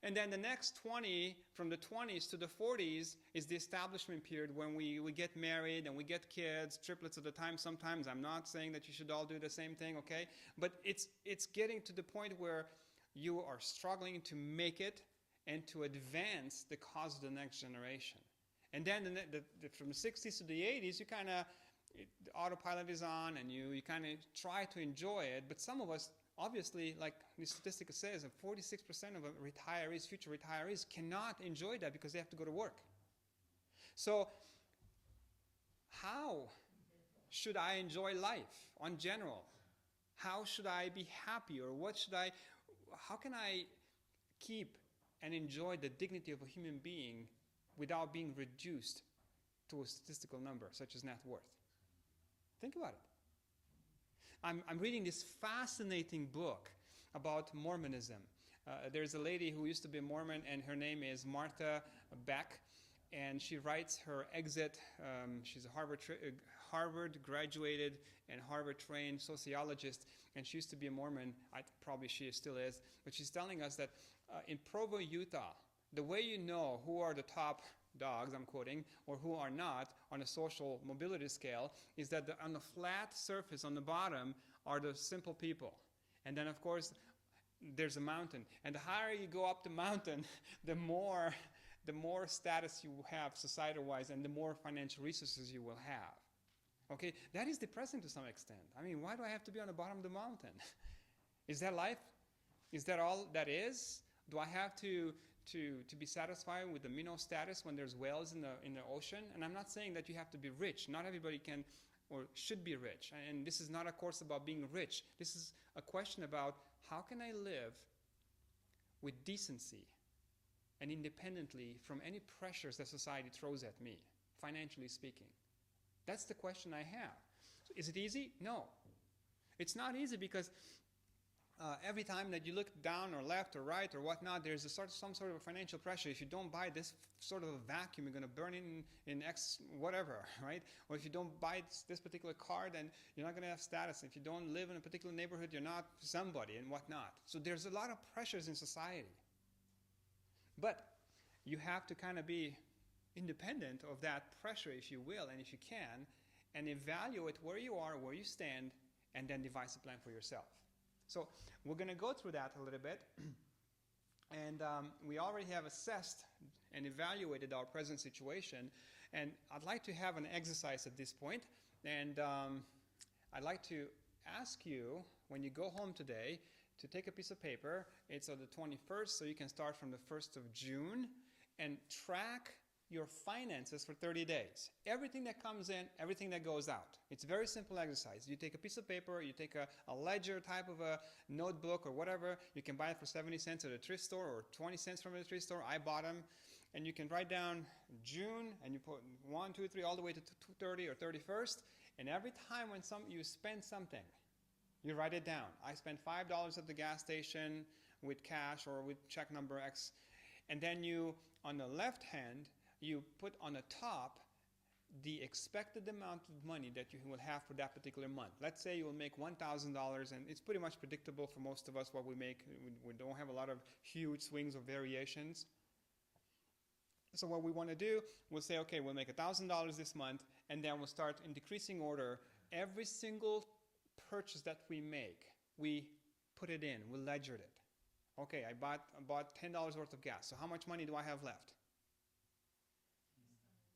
And then the next 20, from the 20s to the 40s, is the establishment period when we get married and we get kids, triplets at a time sometimes. I'm not saying that you should all do the same thing, okay? But it's getting to the point where you are struggling to make it and to advance the cause of the next generation. And then from the 60s to the 80s, you kind of, the autopilot is on and you kind of try to enjoy it. But some of us, obviously, like the statistic says, 46% of retirees, future retirees, cannot enjoy that because they have to go to work. So how should I enjoy life in general? How should I be happy? Or how can I keep and enjoy the dignity of a human being without being reduced to a statistical number, such as net worth? Think about it. I'm reading this fascinating book about Mormonism. There's a lady who used to be a Mormon, and her name is Martha Beck, and she writes her exit. She's a Harvard graduated and Harvard-trained sociologist, and she used to be a Mormon. Probably she still is, but she's telling us that in Provo, Utah, the way you know who are the top dogs, I'm quoting, or who are not on a social mobility scale, is that on the flat surface on the bottom are the simple people. And then, of course, there's a mountain. And the higher you go up the mountain, the more status you have societal-wise and the more financial resources you will have. Okay, that is depressing to some extent. I mean, why do I have to be on the bottom of the mountain? Is that life? Is that all that is? Do I have to be satisfied with the minnow status when there's whales in the ocean? And I'm not saying that you have to be rich. Not everybody can or should be rich. And this is not a course about being rich. This is a question about how can I live with decency and independently from any pressures that society throws at me, financially speaking. That's the question I have. So is it easy? No. It's not easy because every time that you look down or left or right or whatnot, there's some sort of a financial pressure. If you don't buy this sort of a vacuum, you're going to burn in X whatever, right? Or if you don't buy this particular car, then you're not going to have status. If you don't live in a particular neighborhood, you're not somebody and whatnot. So there's a lot of pressures in society. But you have to kind of be independent of that pressure, if you will, and if you can, and evaluate where you are, where you stand, and then devise a plan for yourself. So we're going to go through that a little bit. And we already have assessed and evaluated our present situation. And I'd like to have an exercise at this point, and I'd like to ask you, when you go home today, to take a piece of paper. It's on the 21st, so you can start from the 1st of June, and track your finances for 30 days. Everything that comes in, everything that goes out. It's a very simple exercise. You take a piece of paper, you take a ledger type of a notebook or whatever. You can buy it for 70 cents at a thrift store or 20 cents from a thrift store. I bought them. And you can write down June, and you put 1, 2, 3, all the way to 30 or 31st. And every time when you spend something, you write it down. I spent $5 at the gas station with cash or with check number X. And then you, on the left hand, you put on the top the expected amount of money that you will have for that particular month. Let's say you will make $1,000, and it's pretty much predictable for most of us what we make. We don't have a lot of huge swings or variations. So what we want to do, we'll say, okay, we'll make $1,000 this month, and then we'll start in decreasing order. Every single purchase that we make, we put it in, we ledgered it. Okay, I bought $10 worth of gas. So how much money do I have left?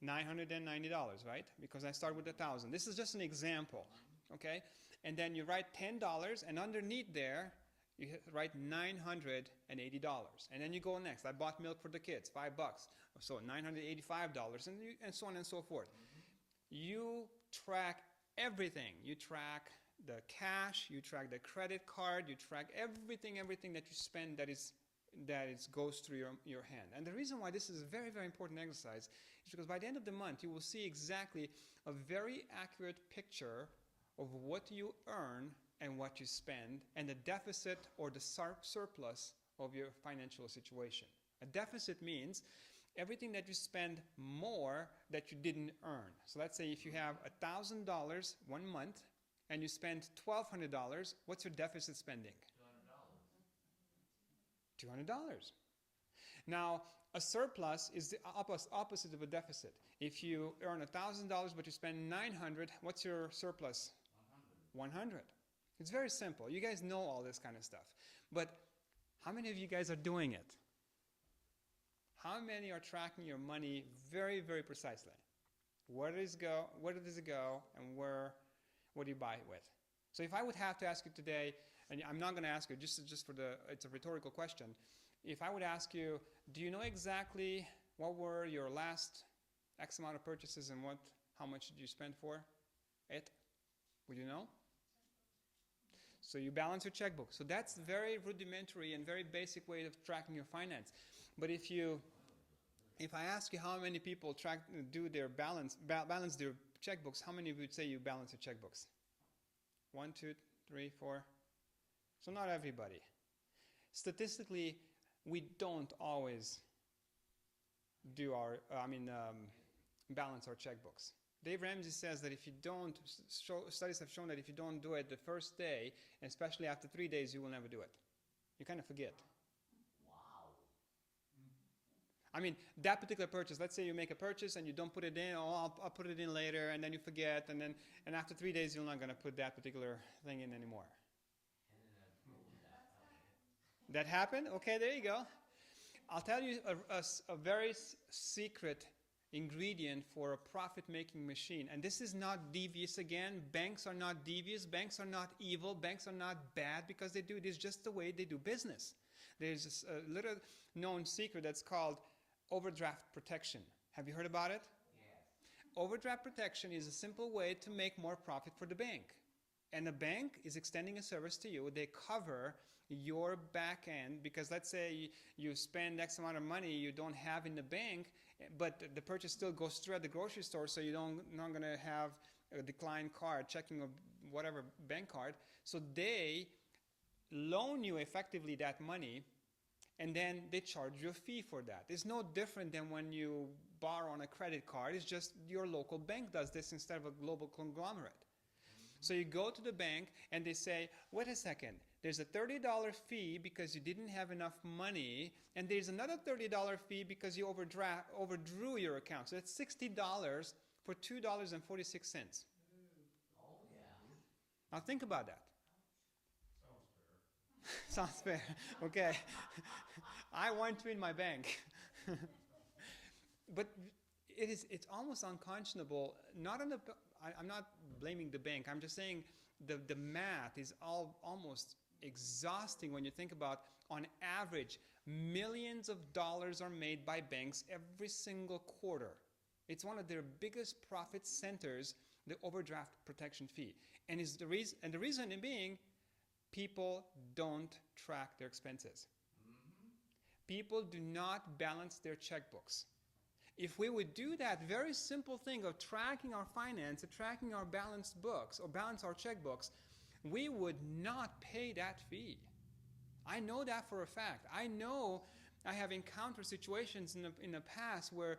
$990, right? Because I start with 1,000. This is just an example, okay? And then you write $10, and underneath there, you write $980. And then you go next. I bought milk for the kids, $5. So $985, and so on and so forth. You track everything. You track the cash, you track the credit card, you track everything that you spend that goes through your hand. And the reason why this is a very, very important exercise is because by the end of the month, you will see exactly a very accurate picture of what you earn and what you spend, and the deficit or the surplus of your financial situation. A deficit means everything that you spend more that you didn't earn. So let's say if you have $1,000 one month and you spend $1,200, what's your deficit spending? $200. Now, a surplus is the opposite of a deficit. If you earn $1,000 but you spend $900, what's your surplus? 100. It's very simple. You guys know all this kind of stuff. But how many of you guys are doing it? How many are tracking your money very, very precisely? Where does it go, and what do you buy it with? So if I would have to ask you today, and I'm not going to ask you, just it's a rhetorical question. If I would ask you, do you know exactly what were your last X amount of purchases and how much did you spend for it? Would you know? So you balance your checkbook. So that's very rudimentary and very basic way of tracking your finance. But if I ask you how many people do their balance their checkbooks, how many would say you balance your checkbooks? 1, 2, 3, 4. So not everybody. Statistically, we don't always do balance our checkbooks. Dave Ramsey says that if you don't, studies have shown that if you don't do it the first day, and especially after 3 days, you will never do it. You kind of forget. I mean, that particular purchase, let's say you make a purchase and you don't put it in, I'll put it in later, and then you forget, and after 3 days, you're not going to put that particular thing in anymore. That happened? Okay, there you go. I'll tell you a very secret ingredient for a profit-making machine. And this is not devious again. Banks are not devious. Banks are not evil. Banks are not bad because they do it. It's just the way they do business. There's a little known secret that's called overdraft protection. Have you heard about it? Yes. Overdraft protection is a simple way to make more profit for the bank. And the bank is extending a service to you. They cover your back end because let's say you spend X amount of money you don't have in the bank, but the purchase still goes through at the grocery store, so you're not going to have a declined card, checking or whatever bank card. So they loan you effectively that money, and then they charge you a fee for that. It's no different than when you borrow on a credit card. It's just your local bank does this instead of a global conglomerate. So you go to the bank and they say, wait a second, there's a $30 fee because you didn't have enough money, and there's another $30 fee because you overdrew your account. So that's $60 for $2.46. Oh, yeah. Now think about that. Sounds fair. Sounds fair. Okay. I want to in my bank. But it's almost unconscionable. I'm not blaming the bank. I'm just saying the math is almost exhausting when you think about, on average, millions of dollars are made by banks every single quarter. It's one of their biggest profit centers, the overdraft protection fee. And the reason being, people don't track their expenses. People do not balance their checkbooks. If we would do that very simple thing of tracking our finance, tracking our balanced books, or balance our checkbooks, we would not pay that fee. I know that for a fact. I know I have encountered situations in the past where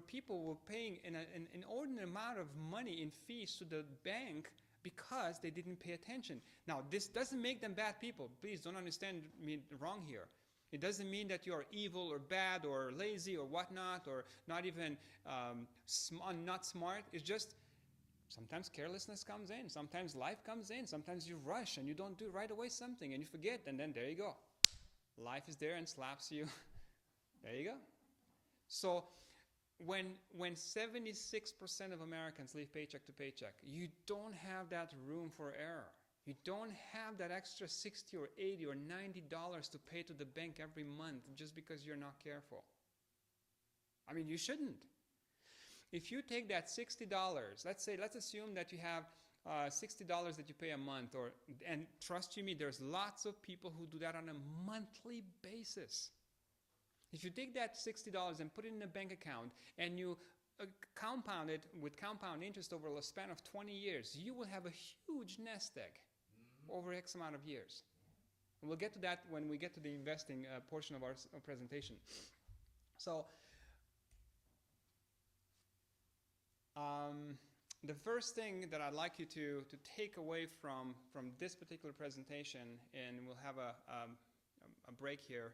people were paying an inordinate amount of money in fees to the bank because they didn't pay attention. Now, this doesn't make them bad people. Please don't understand me wrong here. It doesn't mean that you are evil or bad or lazy or whatnot, or not even not smart. It's just sometimes carelessness comes in. Sometimes life comes in. Sometimes you rush and you don't do right away something and you forget, and then there you go. Life is there and slaps you. There you go. So when 76% of Americans live paycheck to paycheck, you don't have that room for error. You don't have that extra $60 or $80 or $90 to pay to the bank every month just because you're not careful. I mean, you shouldn't. If you take that $60, let's assume that you have $60 that you pay a month, and trust you me, there's lots of people who do that on a monthly basis. If you take that $60 and put it in a bank account and you compound it with compound interest over a span of 20 years, you will have a huge nest egg over X amount of years. And we'll get to that when we get to the investing portion of our presentation. So, the first thing that I'd like you to take away from this particular presentation, and we'll have a break here,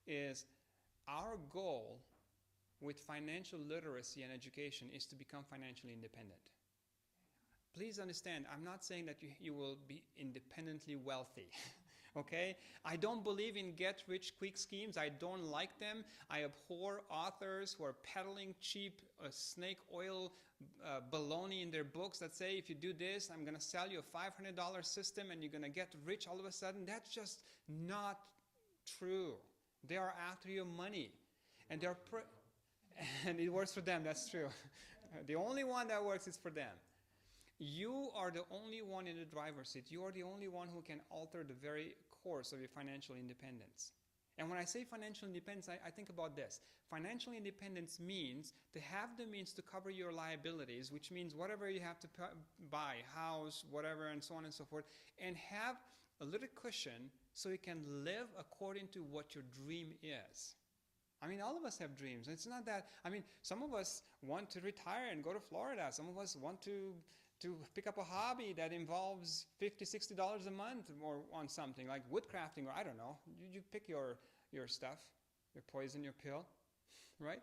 is our goal with financial literacy and education is to become financially independent. Please understand, I'm not saying that you will be independently wealthy. Okay? I don't believe in get-rich-quick schemes. I don't like them. I abhor authors who are peddling cheap snake oil baloney in their books that say, if you do this, I'm going to sell you a $500 system and you're going to get rich all of a sudden. That's just not true. They are after your money. And they're and it works for them, that's true. The only one that works is for them. You are the only one in the driver's seat. You are the only one who can alter the very course of your financial independence. And when I say financial independence, I think about this. Financial independence means to have the means to cover your liabilities, which means whatever you have to buy, house, whatever, and so on and so forth, and have a little cushion so you can live according to what your dream is. I mean, all of us have dreams. It's not that, I mean, some of us want to retire and go to Florida. Some of us want to pick up a hobby that involves $50, $60 a month or on something like woodcrafting, or I don't know. You pick your stuff, your poison, your pill, right?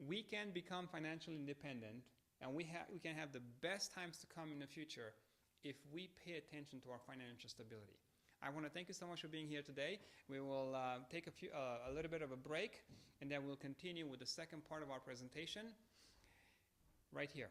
We can become financially independent, and we can have the best times to come in the future if we pay attention to our financial stability. I want to thank you so much for being here today. We will take a little bit of a break, and then we'll continue with the second part of our presentation right here.